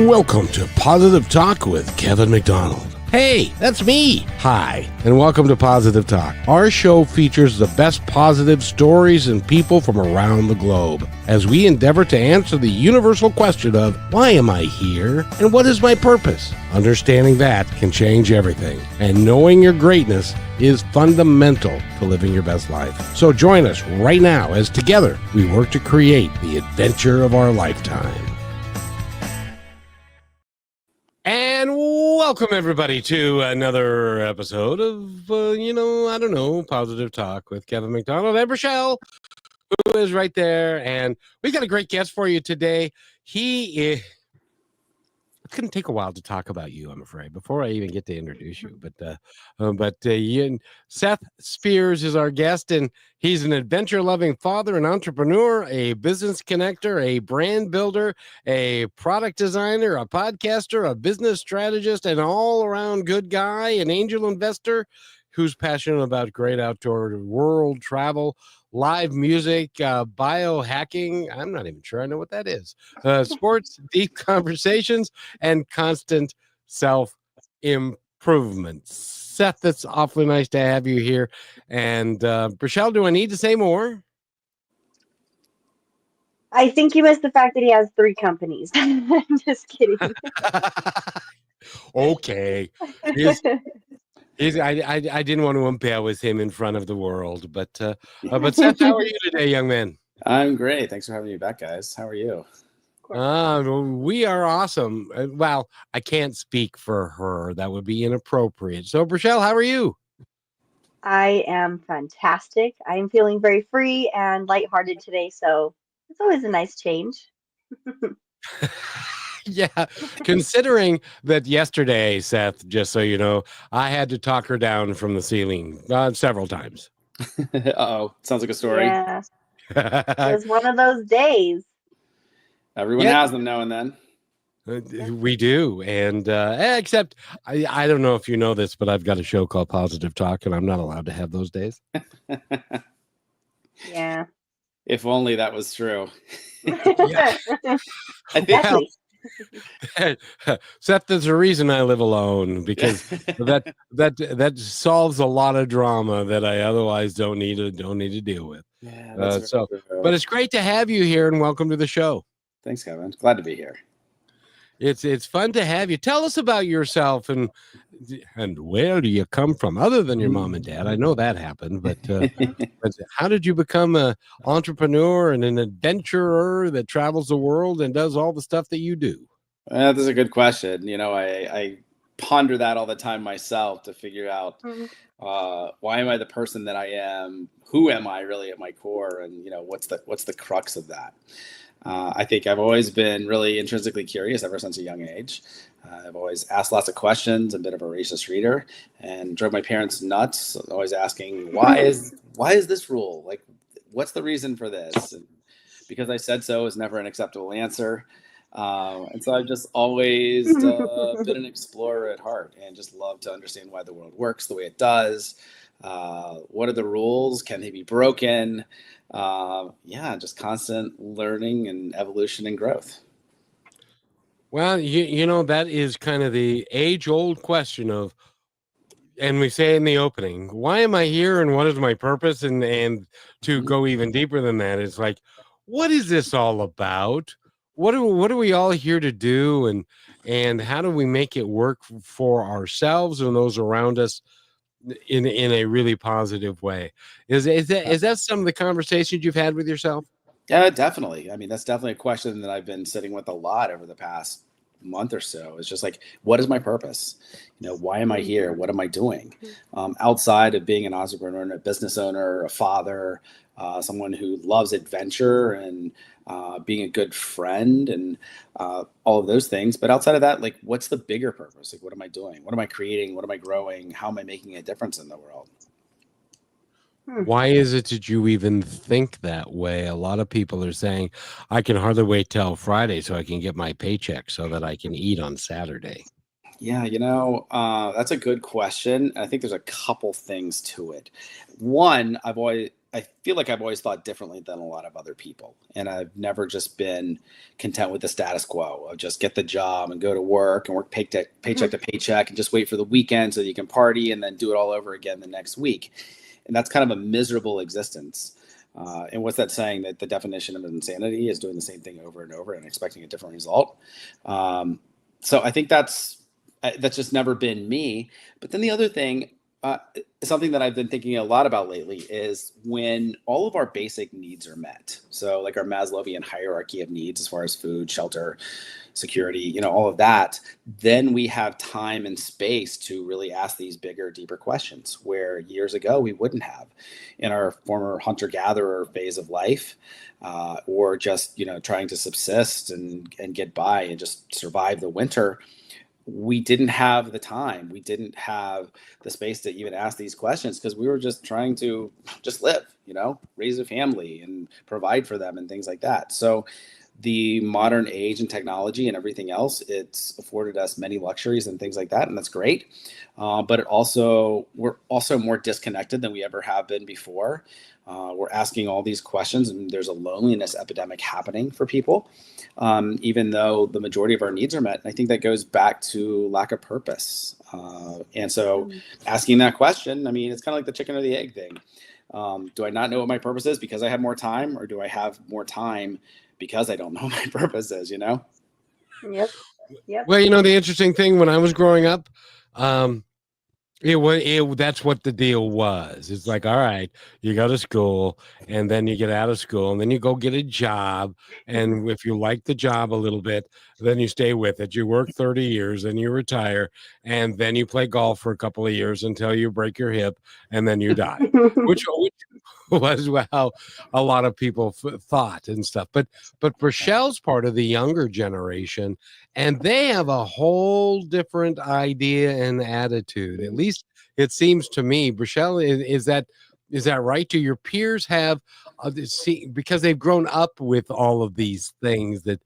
Welcome to Positive Talk with Kevin McDonald. Hey, that's me. Hi, and welcome to Positive Talk. Our show features the best positive stories and people from around the globe as we endeavor to answer the universal question of why am I here and what is my purpose? Understanding that can change everything, and knowing your greatness is fundamental to living your best life. So join us right now as together we work to create the adventure of our lifetime. And welcome, everybody, to another episode of, Positive Talk with Kevin McDonald and Rochelle, who is right there. And we got a great guest for you today. It's going to take a while to talk about you, I'm afraid, before I even get to introduce you. Seth Spears is our guest, and he's an adventure-loving father, an entrepreneur, a business connector, a brand builder, a product designer, a podcaster, a business strategist, an all-around good guy, an angel investor who's passionate about great outdoor world travel, live music, biohacking. I'm not even sure I know what that is. Sports, deep conversations, and constant self-improvement. Seth, it's awfully nice to have you here. And Rochelle, do I need to say more? I think you missed the fact that he has 3 companies. I'm just kidding. Okay. I didn't want to embarrass him in front of the world, but Seth, how are you today, young man? I'm great. Thanks for having me back, guys. How are you? We are awesome. Well, I can't speak for her. That would be inappropriate. So, Rochelle, how are you? I am fantastic. I am feeling very free and lighthearted today, so it's always a nice change. Yeah, considering that yesterday, Seth, just so you know, I had to talk her down from the ceiling several times. Uh-oh, sounds like a story. Yeah, it was one of those days. Everyone has them now and then. We do, and except I don't know if you know this, but I've got a show called Positive Talk, and I'm not allowed to have those days. Yeah. If only that was true. Yeah. Exactly. Seth, there's a reason I live alone, because that solves a lot of drama that I otherwise don't need to deal with. Yeah, but it's great to have you here, and welcome to the show. Thanks, Kevin. Glad to be here. It's fun to have you. Tell us about yourself and where do you come from, other than your mom and dad? I know that happened, but how did you become an entrepreneur and an adventurer that travels the world and does all the stuff that you do? That's a good question. You know, I ponder that all the time myself to figure out why am I the person that I am? Who am I really at my core? And what's the crux of that? I think I've always been really intrinsically curious ever since a young age. I've always asked lots of questions, a bit of a racist reader, and drove my parents nuts, always asking, why is this rule? Like, what's the reason for this? And because I said so is never an acceptable answer. And so I've just always been an explorer at heart and just love to understand why the world works the way it does. What are the rules? Can they be broken? Just constant learning and evolution and growth. Well, that is kind of the age-old question of, and we say in the opening, why am I here and what is my purpose? And to go even deeper than that, it's like, what is this all about? What are we all here to do? And how do we make it work for ourselves and those around us in a really positive way? Is that some of the conversations you've had with yourself? Yeah, definitely. I mean, that's definitely a question that I've been sitting with a lot over the past month or so. It's just like, what is my purpose? Why am I here? What am I doing? Outside of being an entrepreneur and a business owner, a father, someone who loves adventure and being a good friend and all of those things. But outside of that, like, what's the bigger purpose? Like, what am I doing? What am I creating? What am I growing? How am I making a difference in the world? Why is it that you even think that way? A lot of people are saying, I can hardly wait till Friday so I can get my paycheck so that I can eat on Saturday. Yeah, that's a good question. I think there's a couple things to it. One, I I feel like I've always thought differently than a lot of other people. And I've never just been content with the status quo of just get the job and go to work and work paycheck to paycheck and just wait for the weekend so that you can party and then do it all over again the next week. And that's kind of a miserable existence. And what's that saying, that the definition of insanity is doing the same thing over and over and expecting a different result? So I think that's just never been me. But then the other thing, something that I've been thinking a lot about lately, is when all of our basic needs are met. So like our Maslowian hierarchy of needs, as far as food, shelter, security, all of that, then we have time and space to really ask these bigger, deeper questions, where years ago we wouldn't have in our former hunter-gatherer phase of life, or just, trying to subsist and get by and just survive the winter. We didn't have the time. We didn't have the space to even ask these questions because we were just trying to just live, raise a family and provide for them and things like that. So the modern age and technology and everything else, it's afforded us many luxuries and things like that. And that's great. But we're also more disconnected than we ever have been before. We're asking all these questions, and there's a loneliness epidemic happening for people, even though the majority of our needs are met. And I think that goes back to lack of purpose. And so asking that question, it's kind of like the chicken or the egg thing. Do I not know what my purpose is because I have more time, or do I have more time because I don't know what my purpose is, Yep. Well, the interesting thing, when I was growing up, that's what the deal was. It's like, all right, you go to school and then you get out of school and then you go get a job. And if you like the job a little bit, then you stay with it. You work 30 years and you retire, and then you play golf for a couple of years until you break your hip and then you die, which was how a lot of people thought and stuff. But Rochelle's part of the younger generation, and they have a whole different idea and attitude. At least it seems to me. Rochelle, is that right? Do your peers have, because they've grown up with all of these things that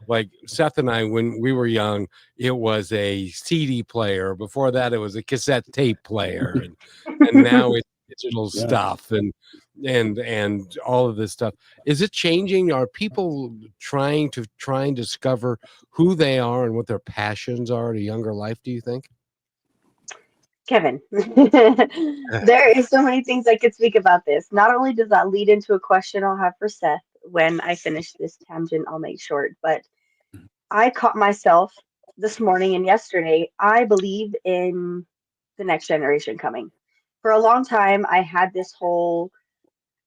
like Seth and I, when we were young, it was a CD player. Before that, it was a cassette tape player, and now it's digital stuff and all of this stuff. Is it changing? Are people trying to discover who they are and what their passions are at a younger life, do you think? Kevin, there is so many things I could speak about this. Not only does that lead into a question I'll have for Seth when I finish this tangent, I'll make short, but I caught myself this morning and yesterday. I believe in the next generation coming. For a long time, I had this whole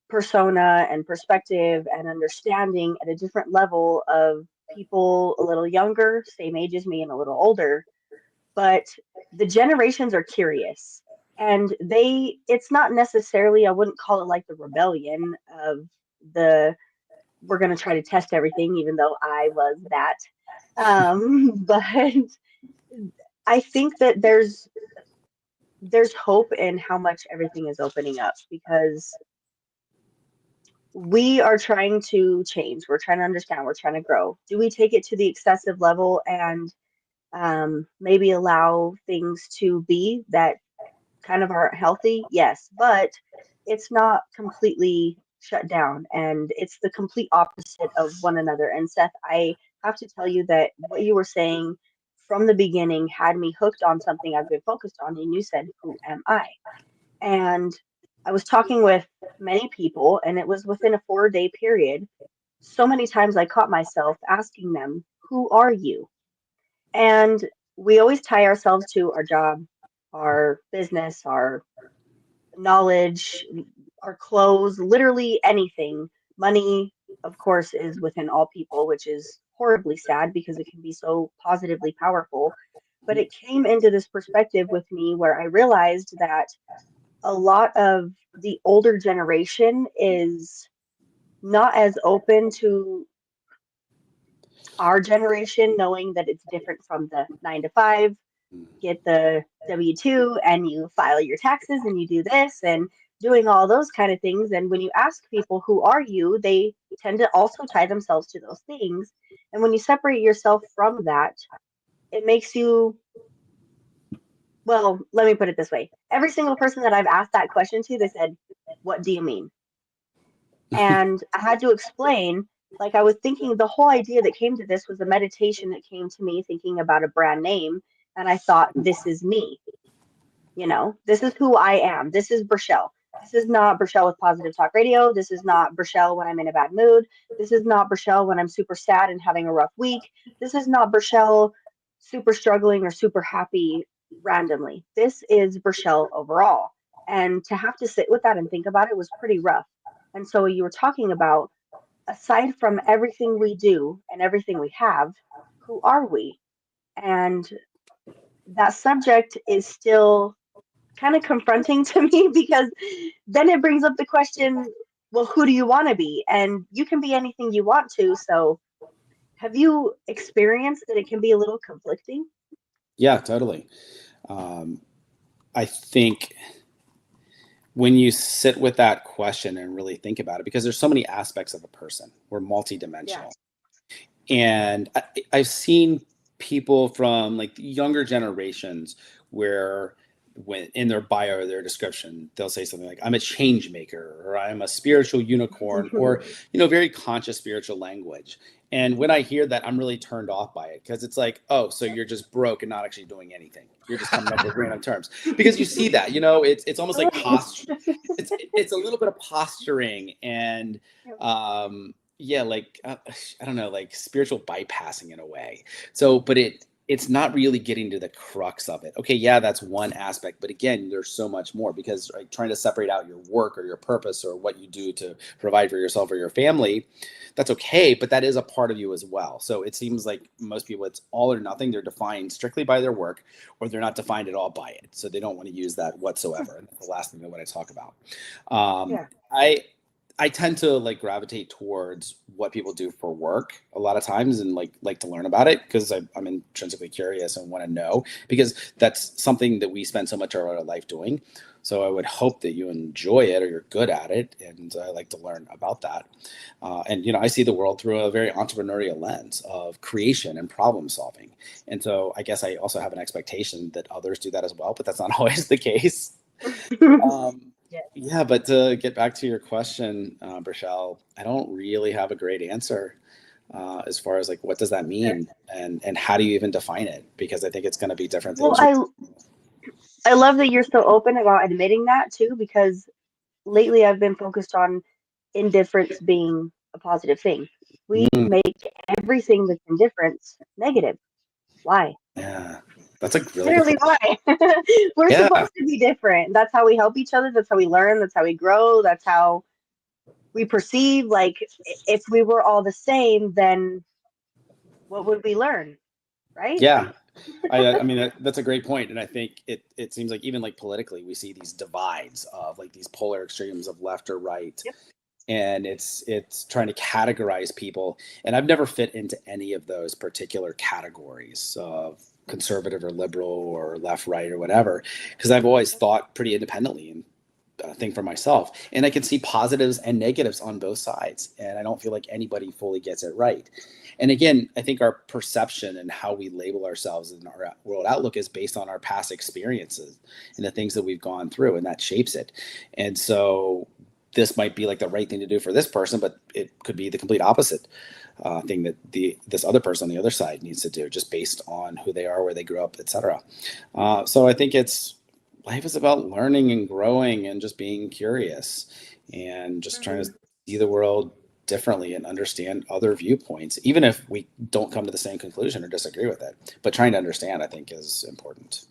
persona and perspective and understanding at a different level of people a little younger, same age as me, and a little older. But the generations are curious, and it's not necessarily, I wouldn't call it like the rebellion of we're going to try to test everything, even though I was that. But I think that there's hope in how much everything is opening up, because we are trying to change. We're trying to understand. We're trying to grow. Do we take it to the excessive level and maybe allow things to be that kind of aren't healthy? Yes, but it's not completely shut down, and it's the complete opposite of one another. And Seth, I have to tell you that what you were saying from the beginning had me hooked on something I've been focused on, and you said, who am I? And I was talking with many people, and it was within a 4-day period. So many times I caught myself asking them, who are you? And we always tie ourselves to our job, our business, our knowledge, our clothes, literally anything. Money, of course, is within all people, which is horribly sad because it can be so positively powerful. But it came into this perspective with me where I realized that a lot of the older generation is not as open to our generation, knowing that it's different from the 9 to 5, get the W-2 and you file your taxes and you do this and doing all those kind of things. And when you ask people, who are you, they tend to also tie themselves to those things. And when you separate yourself from that, it makes you, well, let me put it this way. Every single person that I've asked that question to, they said, what do you mean? And I had to explain, like, I was thinking the whole idea that came to this was a meditation that came to me thinking about a brand name. And I thought, this is me. This is who I am. This is Brichelle. This is not Brichelle with Positive Talk Radio. This is not Brichelle when I'm in a bad mood. This is not Brichelle when I'm super sad and having a rough week. This is not Brichelle super struggling or super happy randomly. This is Brichelle overall. And to have to sit with that and think about it was pretty rough. And so you were talking about, aside from everything we do and everything we have, who are we? And that subject is still kind of confronting to me, because then it brings up the question, well, who do you want to be? And you can be anything you want to. So have you experienced that it can be a little conflicting? Yeah, totally. I think when you sit with that question and really think about it, because there's so many aspects of a person, we're multidimensional. Yeah. And I've seen people from like younger generations where when in their bio or their description, they'll say something like, I'm a change maker, or I'm a spiritual unicorn, or, very conscious spiritual language. And when I hear that, I'm really turned off by it, because it's like, oh, so you're just broke and not actually doing anything. You're just coming up with random terms, because you see that, it's almost like posture. It's a little bit of posturing and, like, I don't know, like spiritual bypassing in a way. So, but it's not really getting to the crux of it. Okay, yeah, that's one aspect, but again, there's so much more, because trying to separate out your work or your purpose or what you do to provide for yourself or your family, that's okay, but that is a part of you as well. So it seems like most people, it's all or nothing. They're defined strictly by their work, or they're not defined at all by it. So they don't want to use that whatsoever. And that's the last thing I want to talk about. I tend to like gravitate towards what people do for work a lot of times, and like to learn about it, because I'm intrinsically curious and want to know, because that's something that we spend so much of our life doing. So I would hope that you enjoy it or you're good at it, and I like to learn about that. And I see the world through a very entrepreneurial lens of creation and problem solving. And so I guess I also have an expectation that others do that as well, but that's not always the case. Yeah, but to get back to your question, Brichelle, I don't really have a great answer as far as like, what does that mean, and how do you even define it? Because I think it's going to be different things. Well, I love that you're so open about admitting that too, because lately I've been focused on indifference being a positive thing. We make everything that's indifference negative. Why? Yeah. That's like really literally why. We're supposed to be different. That's how we help each other. That's how we learn. That's how we grow. That's how we perceive. Like, if we were all the same, then what would we learn? Right? Yeah. I mean, that's a great point. And I think it seems like even like politically, we see these divides of like these polar extremes of left or right. Yep. And it's trying to categorize people. And I've never fit into any of those particular categories of conservative or liberal or left, right, or whatever, because I've always thought pretty independently and think for myself. And I can see positives and negatives on both sides. And I don't feel like anybody fully gets it right. And again, I think our perception and how we label ourselves in our world outlook is based on our past experiences and the things that we've gone through, and that shapes it. And so this might be like the right thing to do for this person, but it could be the complete opposite thing that this other person on the other side needs to do, just based on who they are, where they grew up, etc. So I think life is about learning and growing and just being curious and just trying to see the world differently and understand other viewpoints, even if we don't come to the same conclusion or disagree with it. But trying to understand, I think, is important.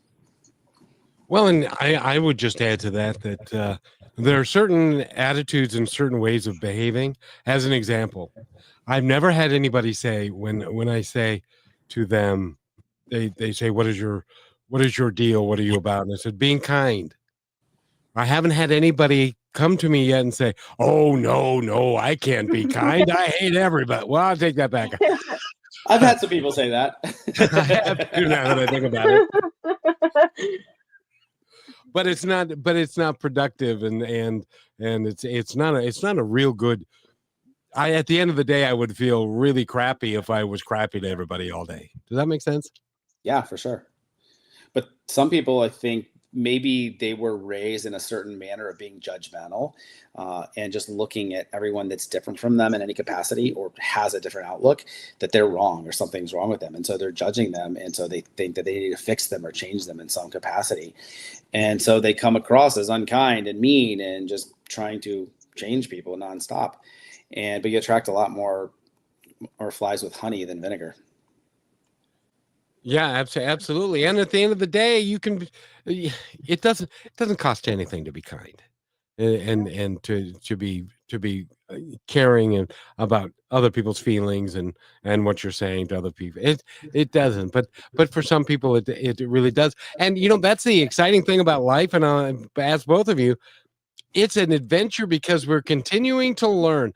Well, and I would just add to that there are certain attitudes and certain ways of behaving. As an example, I've never had anybody say when I say to them, they say, what is your deal? What are you about? And I said, being kind. I haven't had anybody come to me yet and say, oh, no, I can't be kind. I hate everybody. Well, I'll take that back. I've had some people say that. I have to now that I think about it. But it's not productive, and it's not a real good. At the end of the day, I would feel really crappy if I was crappy to everybody all day. Does that make sense? Yeah, for sure. But some people, I think, maybe they were raised in a certain manner of being judgmental and just looking at everyone that's different from them in any capacity or has a different outlook, that they're wrong or something's wrong with them. And so they're judging them. And so they think that they need to fix them or change them in some capacity. And so they come across as unkind and mean and just trying to change people nonstop. But you attract a lot more flies with honey than vinegar. Yeah, absolutely. And at the end of the day, it doesn't cost anything to be kind, and to be caring and about other people's feelings and what you're saying to other people. It doesn't, but for some people it really does. And that's the exciting thing about life. And I'll ask both of you. It's an adventure because we're continuing to learn.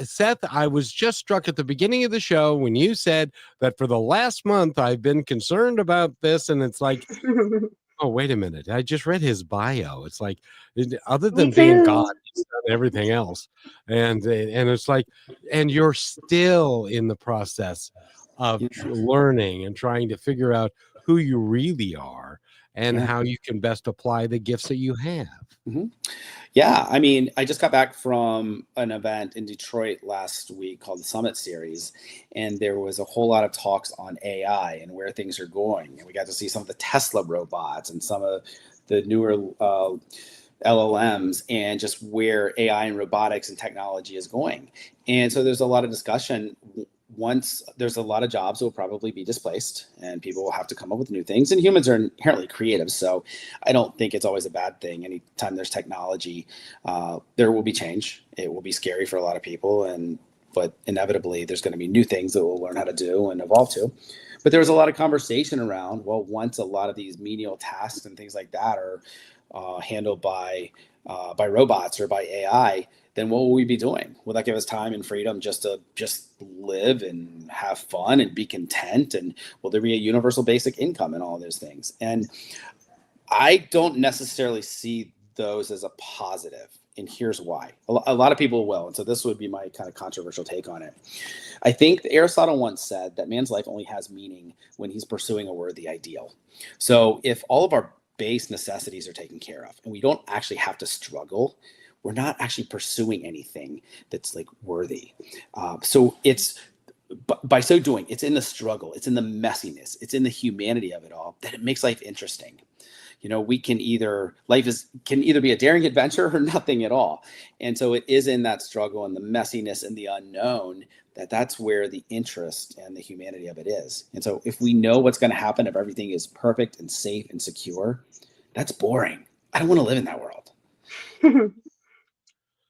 Seth, I was just struck at the beginning of the show when you said that for the last month I've been concerned about this, and it's like, oh, wait a minute. I just read his bio. It's like, other Me than being too. God, he's done everything else. And it's like, and you're still in the process of learning and trying to figure out who you really are and how you can best apply the gifts that you have. Mm-hmm. Yeah, I mean, I just got back from an event in Detroit last week called the Summit Series, and there was a whole lot of talks on AI and where things are going. And we got to see some of the Tesla robots and some of the newer LLMs and just where AI and robotics and technology is going. And so there's a lot of discussion. Once there's a lot of jobs will probably be displaced and people will have to come up with new things, and humans are inherently creative. So I don't think it's always a bad thing. Anytime there's technology, there will be change. It will be scary for a lot of people, but inevitably there's going to be new things that we'll learn how to do and evolve to. But there was a lot of conversation around, well, once a lot of these menial tasks and things like that are handled by robots or by AI, then what will we be doing? Will that give us time and freedom just to live and have fun and be content? And will there be a universal basic income and all of those things? And I don't necessarily see those as a positive. And here's why. A lot of people will. And so this would be my kind of controversial take on it. I think Aristotle once said that man's life only has meaning when he's pursuing a worthy ideal. So if all of our base necessities are taken care of and we don't actually have to struggle, we're not actually pursuing anything that's like worthy. So it's by so doing, it's in the struggle, it's in the messiness, it's in the humanity of it all that it makes life interesting. We can can either be a daring adventure or nothing at all. And so it is in that struggle and the messiness and the unknown that's where the interest and the humanity of it is. And so if we know what's going to happen, if everything is perfect and safe and secure, that's boring. I don't want to live in that world.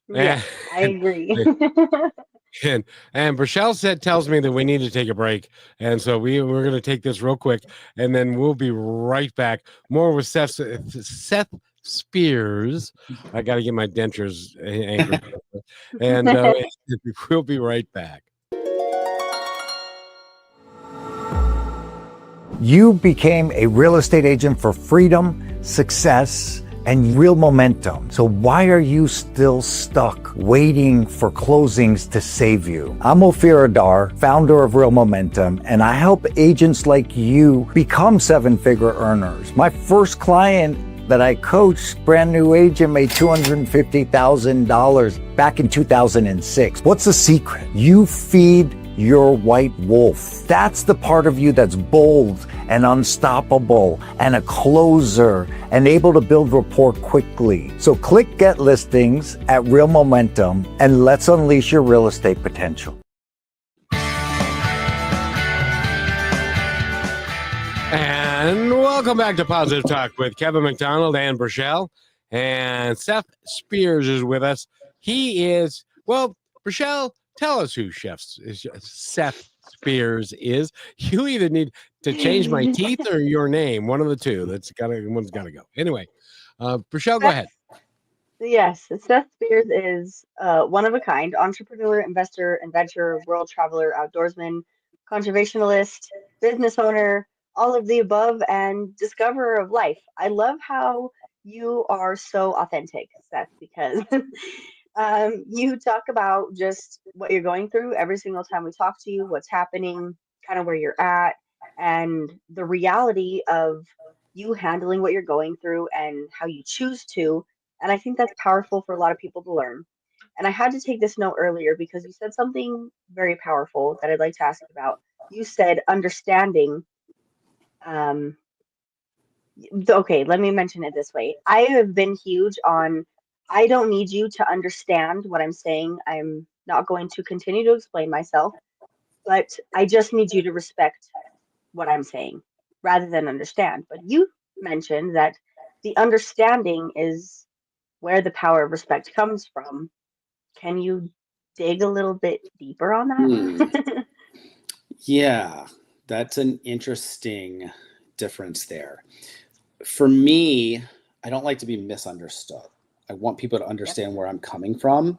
Yeah, I agree. And Rochelle tells me that we need to take a break, and so we're going to take this real quick, and then we'll be right back. More with Seth Spears. I got to get my dentures anchored, and we'll be right back. You became a real estate agent for freedom, success, and real momentum. So why are you still stuck waiting for closings to save you? I'm Ophir Adar, founder of Real Momentum, and I help agents like you become seven-figure earners. My first client that I coached, brand new agent, made $250,000 back in 2006. What's the secret? You feed your white wolf. That's the part of you that's bold and unstoppable and a closer and able to build rapport quickly. So click Get Listings at Real Momentum and let's unleash your real estate potential. And welcome back to Positive Talk with Kevin McDonald and Rochelle. And Seth Spears is with us. He is, well, Rochelle, tell us who Seth Spears is. You either need to change my teeth or your name. One of the two. One's gotta go. Anyway, Rochelle, go ahead. Yes, Seth Spears is one of a kind entrepreneur, investor, adventurer, world traveler, outdoorsman, conservationalist, business owner, all of the above, and discoverer of life. I love how you are so authentic, Seth, because you talk about just what you're going through every single time we talk to you, what's happening, kind of where you're at, and the reality of you handling what you're going through and how you choose to. And I think that's powerful for a lot of people to learn. And I had to take this note earlier because you said something very powerful that I'd like to ask you about. You said understanding. Um, okay, let me mention it this way. I have been huge on, I don't need you to understand what I'm saying. I'm not going to continue to explain myself, but I just need you to respect what I'm saying rather than understand. But you mentioned that the understanding is where the power of respect comes from. Can you dig a little bit deeper on that? Yeah, that's an interesting difference there. For me, I don't like to be misunderstood. I want people to Yep. understand where I'm coming from.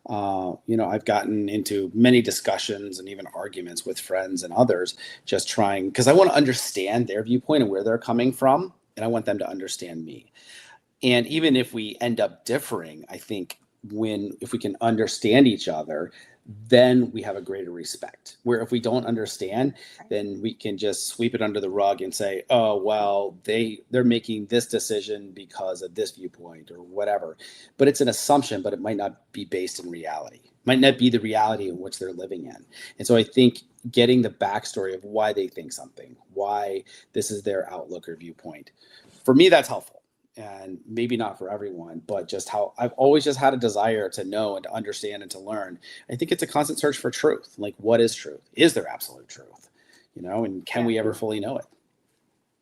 I've gotten into many discussions and even arguments with friends and others, just trying, because I want to understand their viewpoint and where they're coming from, and I want them to understand me. And even if we end up differing, I think if we can understand each other, then we have a greater respect. Where if we don't understand, then we can just sweep it under the rug and say, oh, well, they're making this decision because of this viewpoint or whatever. But it's an assumption, but it might not be based in reality. It might not be the reality in which they're living in. And so I think getting the backstory of why they think something, why this is their outlook or viewpoint, for me, that's helpful. And maybe not for everyone, but just how I've always just had a desire to know and to understand and to learn. I think it's a constant search for truth. Like, what is truth? Is there absolute truth? And can Yeah. we ever fully know it?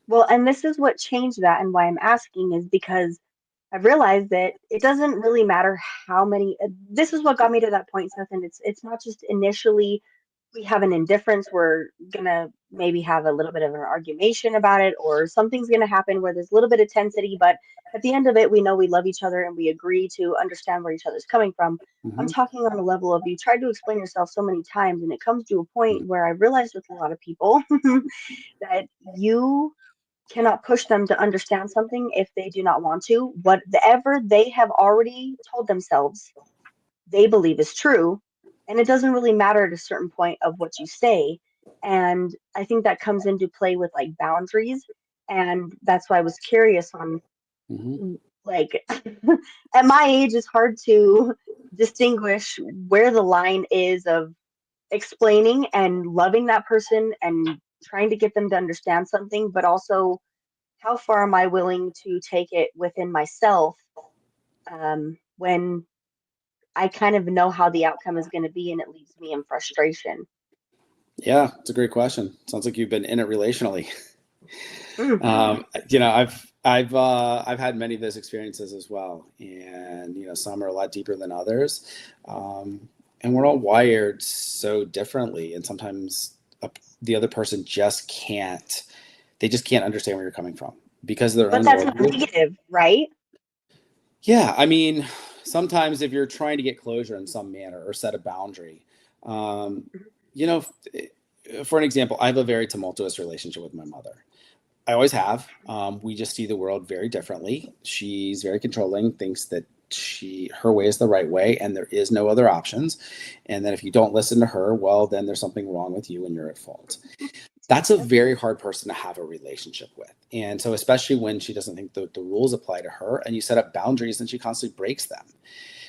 Well, and this is what changed that, and why I'm asking is because I've realized that it doesn't really matter how many. This is what got me to that point, Seth. And it's not just initially we have an indifference. We're gonna maybe have a little bit of an argumentation about it, or something's gonna happen where there's a little bit of tensity. But at the end of it, we know we love each other and we agree to understand where each other's coming from. I'm Mm-hmm. talking on a level of you tried to explain yourself so many times, and it comes to a point where I realized with a lot of people that you cannot push them to understand something if they do not want to. Whatever they have already told themselves they believe is true, and it doesn't really matter at a certain point of what you say. And I think that comes into play with like boundaries. And that's why I was curious on Mm-hmm. like at my age it's hard to distinguish where the line is of explaining and loving that person and trying to get them to understand something, but also how far am I willing to take it within myself, when I kind of know how the outcome is going to be and it leaves me in frustration. Yeah, it's a great question. Sounds like you've been in it relationally. Mm-hmm. I've had many of those experiences as well, and some are a lot deeper than others, and we're all wired so differently, and sometimes the other person just can't. They just can't understand where you're coming from because of their But own that's not worldview. negative, right? Yeah, I mean, sometimes if you're trying to get closure in some manner or set a boundary, um, you know, for an example, I have a very tumultuous relationship with my mother. I always have. We just see the world very differently. She's very controlling, thinks that her way is the right way, and there is no other options. And that if you don't listen to her, well, then there's something wrong with you and you're at fault. That's a very hard person to have a relationship with. And so, especially when she doesn't think the rules apply to her and you set up boundaries and she constantly breaks them.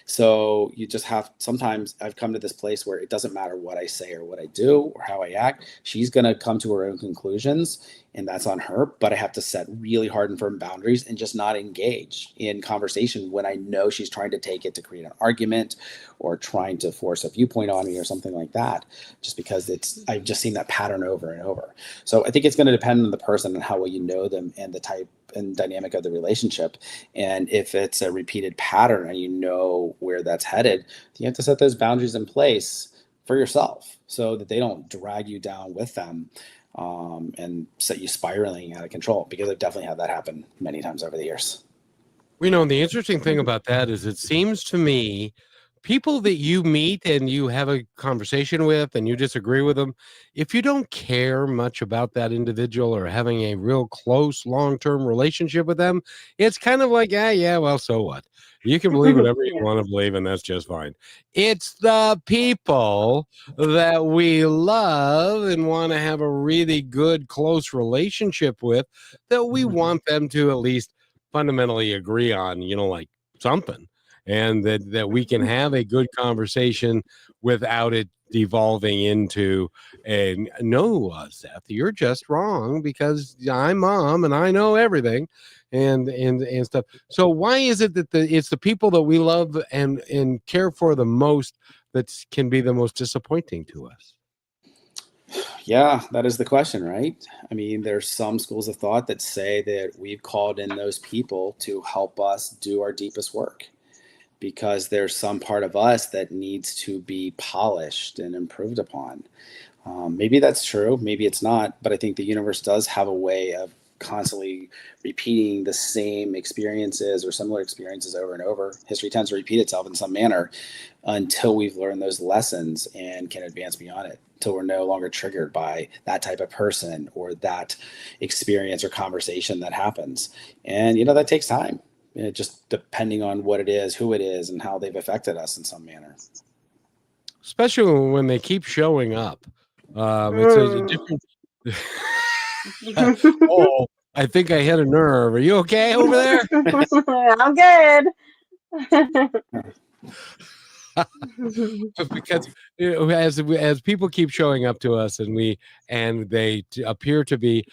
So you just have, sometimes I've come to this place where it doesn't matter what I say or what I do or how I act. She's going to come to her own conclusions, and that's on her. But I have to set really hard and firm boundaries and just not engage in conversation when I know she's trying to take it to create an argument or trying to force a viewpoint on me or something like that, just because I've just seen that pattern over and over. So I think it's going to depend on the person and how well you know them and the type and dynamic of the relationship. And if it's a repeated pattern and you know where that's headed, you have to set those boundaries in place for yourself so that they don't drag you down with them, and set you spiraling out of control, because I've definitely had that happen many times over the years. The interesting thing about that is it seems to me people that you meet and you have a conversation with and you disagree with them, if you don't care much about that individual or having a real close long-term relationship with them, it's kind of like, yeah, well, so what? You can believe whatever you want to believe, and that's just fine. It's the people that we love and want to have a really good, close relationship with that we want them to at least fundamentally agree on, like something, and that we can have a good conversation without it devolving into no, Seth, you're just wrong because I'm mom and I know everything and stuff. So why is it that it's the people that we love and care for the most that can be the most disappointing to us? Yeah, that is the question, right? I mean, there's some schools of thought that say that we've called in those people to help us do our deepest work because there's some part of us that needs to be polished and improved upon. Maybe that's true, maybe it's not, but I think the universe does have a way of constantly repeating the same experiences or similar experiences over and over. History tends to repeat itself in some manner until we've learned those lessons and can advance beyond it, until we're no longer triggered by that type of person or that experience or conversation that happens. And, that takes time, just depending on what it is, who it is, and how they've affected us in some manner. Especially when they keep showing up. It's a different... Oh, I think I hit a nerve. Are you okay over there? I'm good. Because as people keep showing up to us and they appear to be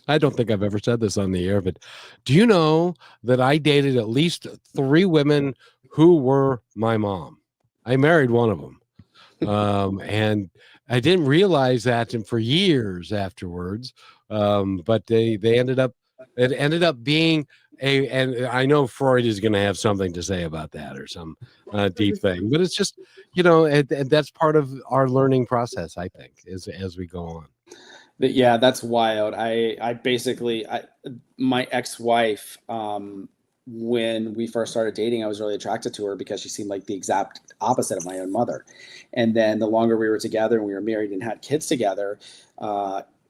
I don't think I've ever said this on the air, but do you know that I dated at least 3 women who were my mom? I married one of them. And I didn't realize that for years afterwards. But it ended up being and I know Freud is going to have something to say about that or some deep thing, but it's just, and that's part of our learning process, I think, as we go on. But yeah, that's wild. My ex-wife, when we first started dating, I was really attracted to her because she seemed like the exact opposite of my own mother. And then the longer we were together and we were married and had kids together,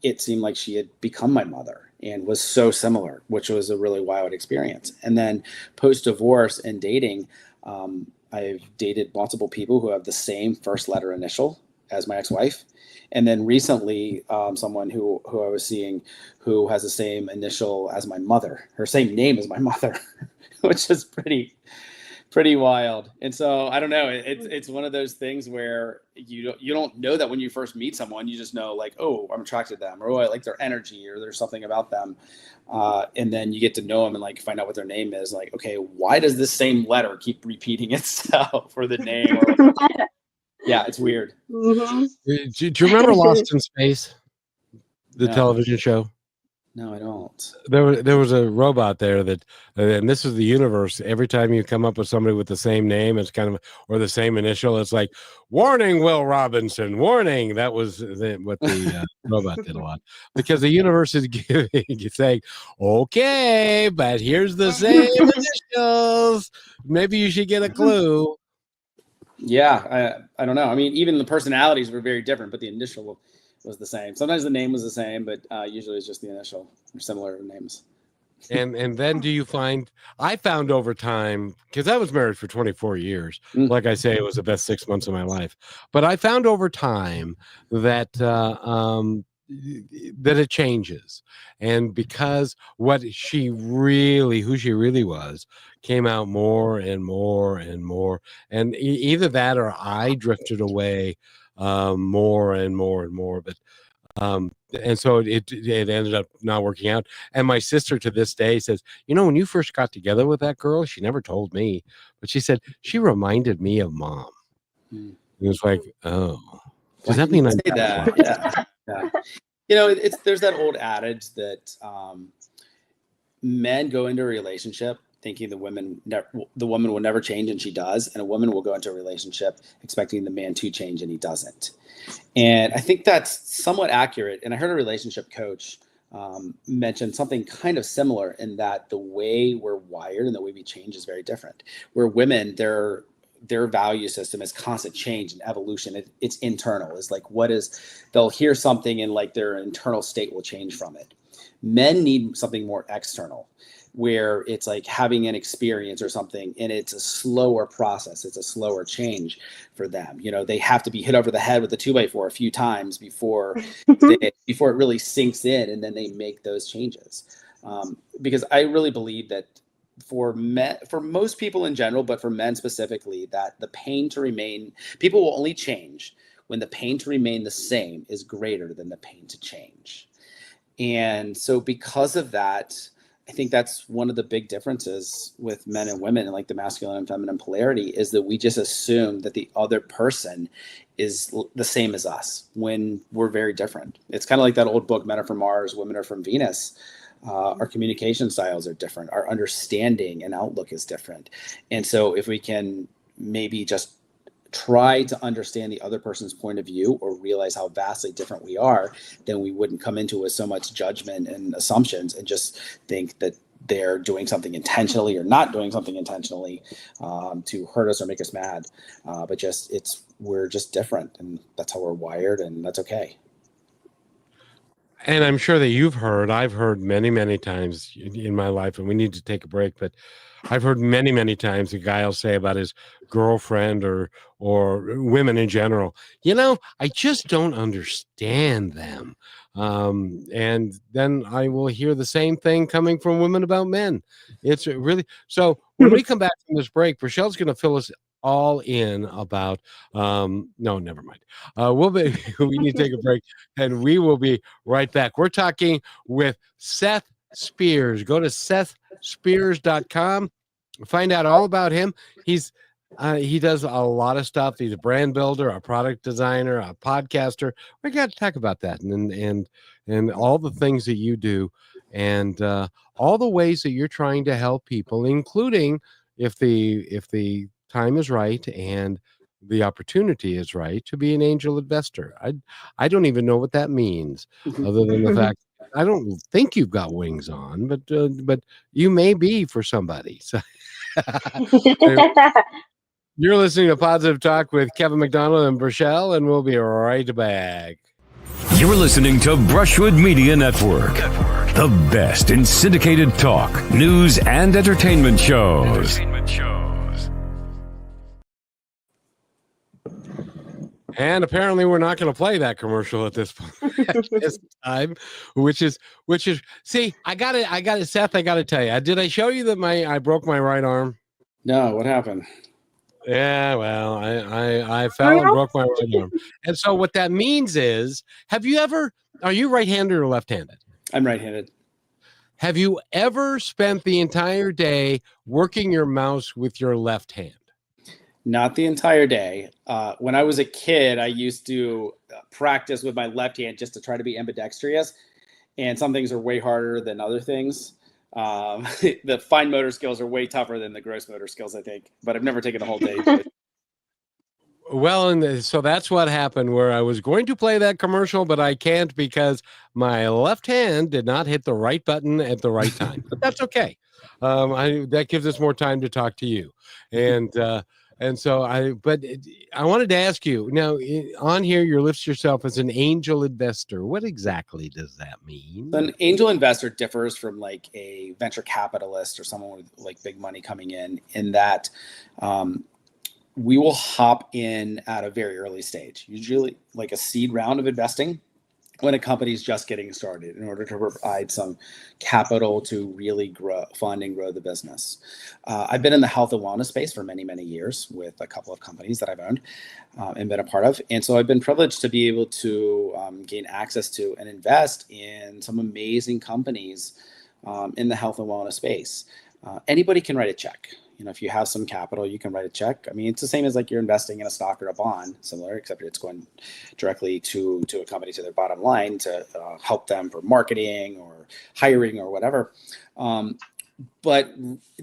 it seemed like she had become my mother and was so similar, which was a really wild experience. And then post-divorce and dating, I've dated multiple people who have the same first letter initial as my ex-wife. And then recently, someone who I was seeing who has the same initial as my mother, her same name as my mother, which is pretty wild. And so I don't know. It's one of those things where you don't know that when you first meet someone. You just know like, oh, I'm attracted to them, or oh, I like their energy, or there's something about them. And then you get to know them and like find out what their name is. Like, okay, why does this same letter keep repeating itself for the name? Or yeah, it's weird. Mm-hmm. Do you remember Lost in Space, the television show? No, I don't. There was a robot there that, and this is the universe. Every time you come up with somebody with the same name, it's kind of, or the same initial, it's like, warning, Will Robinson, warning. That was what the robot did a lot, because the universe is saying, okay, but here's the same initials. Maybe you should get a clue. Yeah, I don't know. I mean, even the personalities were very different, but the initial was the same. Sometimes the name was the same, but usually it's just the initial or similar names. And then do you find, I found over time, because I was married for 24 years, like I say, it was the best 6 months of my life. But I found over time that that it changes. And because who she really was, came out more and more and more. And either that or I drifted away more and more and more. But and so it ended up not working out. And my sister to this day says, when you first got together with that girl, she never told me, but she said she reminded me of mom. It was like, oh, does that mean I say that? Yeah. There's that old adage that men go into a relationship thinking the woman will never change, and she does, and a woman will go into a relationship expecting the man to change, and he doesn't. And I think that's somewhat accurate. And I heard a relationship coach mentioned something kind of similar in that the way we're wired and the way we change is very different. Where women, their value system is constant change and evolution. It's internal. It's like they'll hear something and like their internal state will change from it. Men need something more external, where it's like having an experience or something, and it's a slower process. It's a slower change for them. They have to be hit over the head with a 2x4 a few times before it really sinks in, and then they make those changes. Because I really believe that for most people in general, but for men specifically, that the pain to remain, people will only change when the pain to remain the same is greater than the pain to change. And so because of that, I think that's one of the big differences with men and women, and like the masculine and feminine polarity, is that we just assume that the other person is the same as us when we're very different. It's kind of like that old book, Men Are From Mars, Women Are From Venus. Our communication styles are different. Our understanding and outlook is different. And so if we can maybe just try to understand the other person's point of view, or realize how vastly different we are, then we wouldn't come into it with so much judgment and assumptions and just think that they're doing something intentionally or not doing something intentionally to hurt us or make us mad. But we're just different, and that's how we're wired, and that's okay. And I'm sure that I've heard many, many times in my life, and we need to take a break, but I've heard many, many times a guy will say about his girlfriend or women in general, I just don't understand them. And then I will hear the same thing coming from women about men. It's really, so when we come back from this break, Rochelle's going to fill us all in about, no, never mind. We need to take a break, and we will be right back. We're talking with Seth Spears. Go to SethSpears.com. Find out all about him. He does a lot of stuff. He's a brand builder, a product designer, a podcaster. We got to talk about that and all the things that you do, and all the ways that you're trying to help people, including if the time is right and the opportunity is right, to be an angel investor. I don't even know what that means, other than the fact I don't think you've got wings on, but you may be for somebody. So you're listening to Positive Talk with Kevin McDonald and Rochelle, and we'll be right back. You're listening to Brushwood Media Network, the best in syndicated talk, news, and entertainment shows. And apparently we're not going to play that commercial at this point, this time, which is, see, I got it, Seth, I got to tell you, did I show you that I broke my right arm? No, what happened? Yeah, well, I fell and broke my right arm. And so what that means is, are you right-handed or left-handed? I'm right-handed. Have you ever spent the entire day working your mouse with your left hand? Not the entire day. When I was a kid, I used to practice with my left hand just to try to be ambidextrous. And some things are way harder than other things. The fine motor skills are way tougher than the gross motor skills, I think. But I've never taken the whole day. Well, and so that's what happened, where I was going to play that commercial, but I can't because my left hand did not hit the right button at the right time. But that's okay. That gives us more time to talk to you. And so I wanted to ask you now, on here, you list yourself as an angel investor. What exactly does that mean? An angel investor differs from like a venture capitalist or someone with like big money coming in that we will hop in at a very early stage, usually like a seed round of investing, when a company is just getting started, in order to provide some capital to really fund and grow the business. I've been in the health and wellness space for many, many years with a couple of companies that I've owned and been a part of. And so I've been privileged to be able to gain access to and invest in some amazing companies in the health and wellness space. Anybody can write a check. If you have some capital, you can write a check. I mean, it's the same as like you're investing in a stock or a bond, similar, except it's going directly to a company, to their bottom line, to help them for marketing or hiring or whatever. But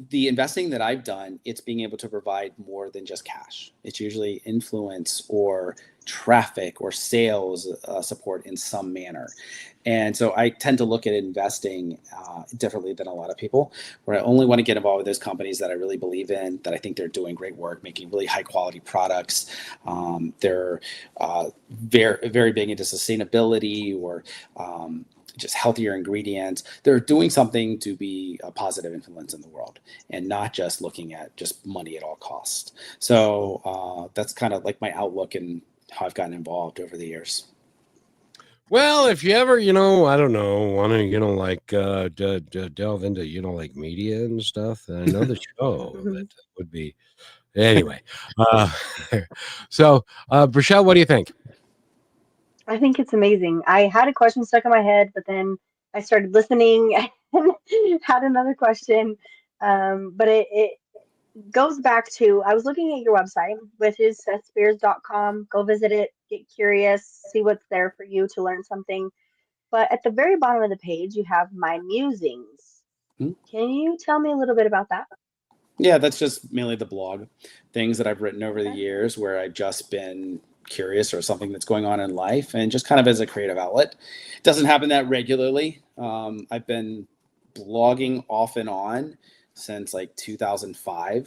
the investing that I've done, it's being able to provide more than just cash. It's usually influence or traffic or sales support in some manner. And so I tend to look at investing differently than a lot of people, where I only want to get involved with those companies that I really believe in, that I think they're doing great work, making really high quality products. They're very, very big into sustainability or just healthier ingredients. They're doing something to be a positive influence in the world and not just looking at just money at all costs. So that's kind of like my outlook and how I've gotten involved over the years. Well, if you ever, I don't know, want to, like delve into, like media and stuff, then I know the show that would be anyway. So, Brashelle, what do you think? I think it's amazing. I had a question stuck in my head, but then I started listening and had another question. But it goes back to, I was looking at your website, which is SethSpears.com. Go visit it, get curious, see what's there for you to learn something. But at the very bottom of the page, you have my musings. Hmm? Can you tell me a little bit about that? Yeah, that's just mainly the blog, things that I've written over the years where I've just been curious or something that's going on in life and just kind of as a creative outlet. It doesn't happen that regularly. I've been blogging off and on since like 2004,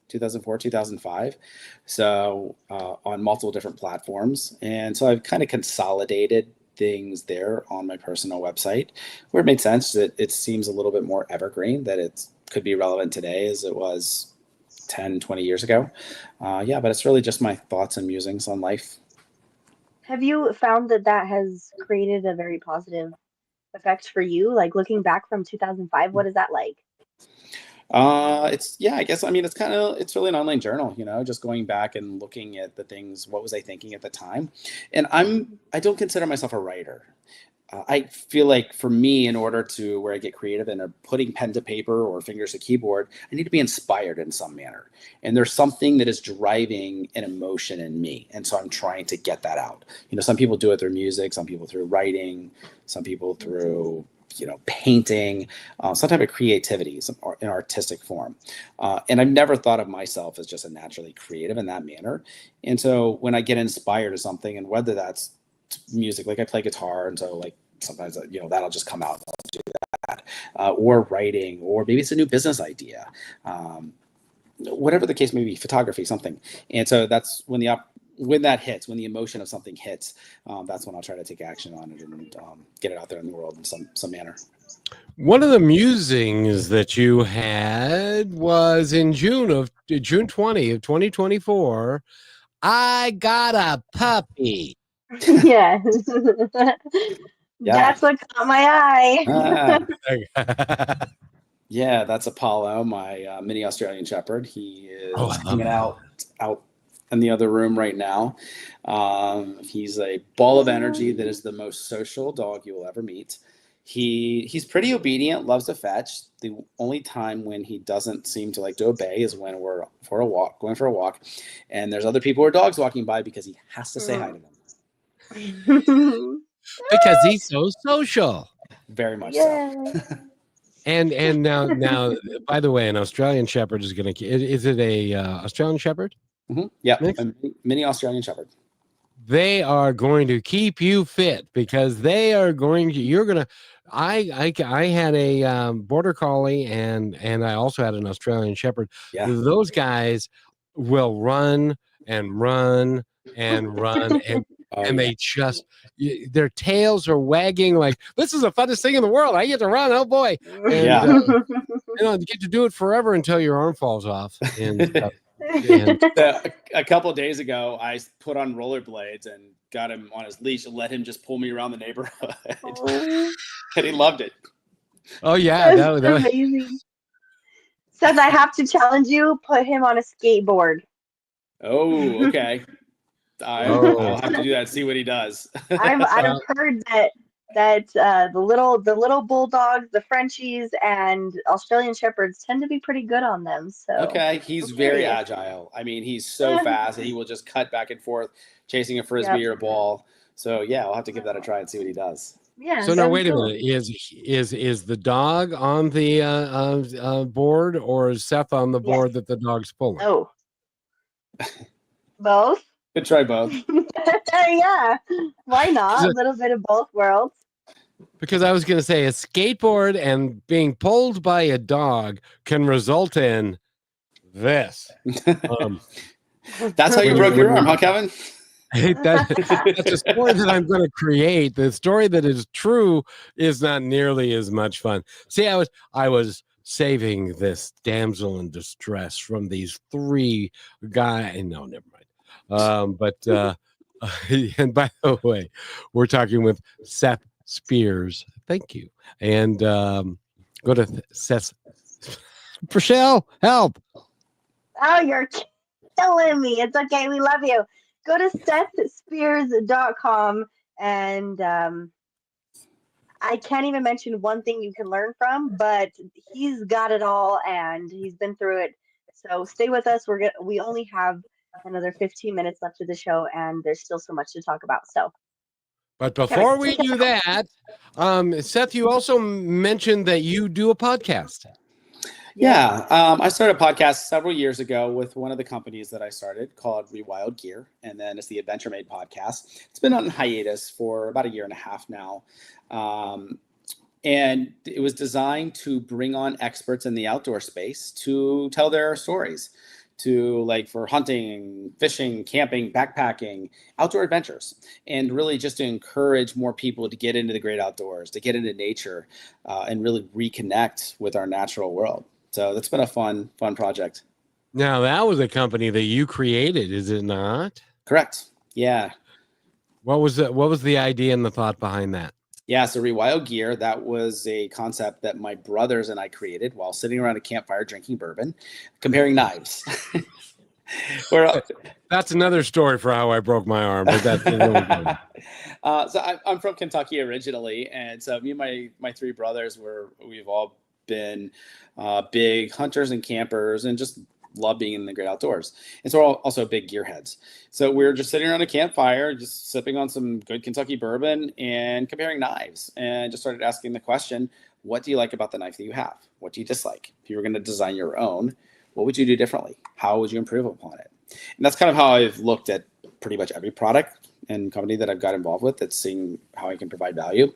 2005. So on multiple different platforms. And so I've kind of consolidated things there on my personal website where it made sense that it seems a little bit more evergreen, that it could be relevant today as it was 10, 20 years ago. But it's really just my thoughts and musings on life. Have you found that has created a very positive effect for you? Like looking back from 2005, what is that like? I guess, it's really an online journal, just going back and looking at the things, what was I thinking at the time? And I don't consider myself a writer. I feel like for me, in order to where I get creative and putting pen to paper or fingers to keyboard, I need to be inspired in some manner. And there's something that is driving an emotion in me. And so I'm trying to get that out. Some people do it through music, some people through writing, some people through painting, some type of creativity, an artistic form. And I've never thought of myself as just a naturally creative in that manner. And so when I get inspired of something, and whether that's music, like I play guitar, and so like sometimes that'll just come out and I'll do that, or writing, or maybe it's a new business idea, whatever the case may be, photography, something. And so that's when when that hits, when the emotion of something hits, that's when I'll try to take action on it and get it out there in the world in some manner. One of the musings that you had was in June 20 of 2024. I got a puppy. Yeah. Yeah. That's what caught my eye. Yeah, that's Apollo, my mini Australian Shepherd. He is hanging out in the other room right now. He's a ball of energy that is the most social dog you will ever meet. He's pretty obedient, loves to fetch. The only time when he doesn't seem to like to obey is when we're going for a walk, and there's other people or dogs walking by, because he has to say hi to them. Because he's so social. Very much so. And now, by the way, an Australian Shepherd is going to. Is it a Australian Shepherd? Mm-hmm. Yeah, a mini Australian Shepherd. They are going to keep you fit, because they are going to. You're gonna. I had a border collie and I also had an Australian Shepherd. Yeah. Those guys will run and run and run and they just, their tails are wagging like, this is the funnest thing in the world. I get to run. Oh boy. And, you get to do it forever until your arm falls off. And a couple of days ago, I put on rollerblades and got him on his leash and let him just pull me around the neighborhood. And he loved it. Oh yeah. That's amazing. Seth, I have to challenge you, put him on a skateboard. Oh, okay. I'll have to do that, see what he does. I've heard that the little bulldogs, the Frenchies, and Australian Shepherds tend to be pretty good on them. So okay, he's very agile. I mean, he's so fast that he will just cut back and forth, chasing a frisbee or a ball. So yeah, I'll have to give that a try and see what he does. Yeah, So now that'd be wait a cool. minute. Is the dog on the board, or is Seth on the Yes. board that the dog's pulling? Oh, both. Could try both. Yeah, why not? A little bit of both worlds. Because I was going to say a skateboard and being pulled by a dog can result in this. That's how you broke your arm, huh, Kevin? That's a story that I'm going to create. The story that is true is not nearly as much fun. See, I was saving this damsel in distress from these three guys. No, never mind. And by the way, we're talking with Seth Spears. Thank you. And go to Seth. Rochelle, help. Oh, you're killing me. It's okay. We love you. Go to SethSpears.com and I can't even mention one thing you can learn from, but he's got it all and he's been through it. So stay with us. We only have another 15 minutes left of the show, and there's still so much to talk about. So, But Kevin, before we take it do out. that, Seth, you also mentioned that you do a podcast. Yeah, I started a podcast several years ago with one of the companies that I started called Rewild Gear, and then it's the Adventure Made podcast. It's been on hiatus for about a year and a half now, and it was designed to bring on experts in the outdoor space to tell their stories, to like for hunting, fishing, camping, backpacking, outdoor adventures, and really just to encourage more people to get into the great outdoors, to get into nature, and really reconnect with our natural world. So that's been a fun project. Now, that was a company that you created, is it not? Correct. Yeah. What was the idea and the thought behind that? Yeah. So Rewild Gear, that was a concept that my brothers and I created while sitting around a campfire drinking bourbon, comparing knives. That's another story for how I broke my arm. But that's really good. So I'm from Kentucky originally, and so me and my three brothers we've all been big hunters and campers, and just love being in the great outdoors. And so we're all also big gearheads. So we were just sitting around a campfire, just sipping on some good Kentucky bourbon and comparing knives, and just started asking the question, what do you like about the knife that you have? What do you dislike? If you were going to design your own, what would you do differently? How would you improve upon it? And that's kind of how I've looked at pretty much every product and company that I've got involved with, that's seeing how I can provide value.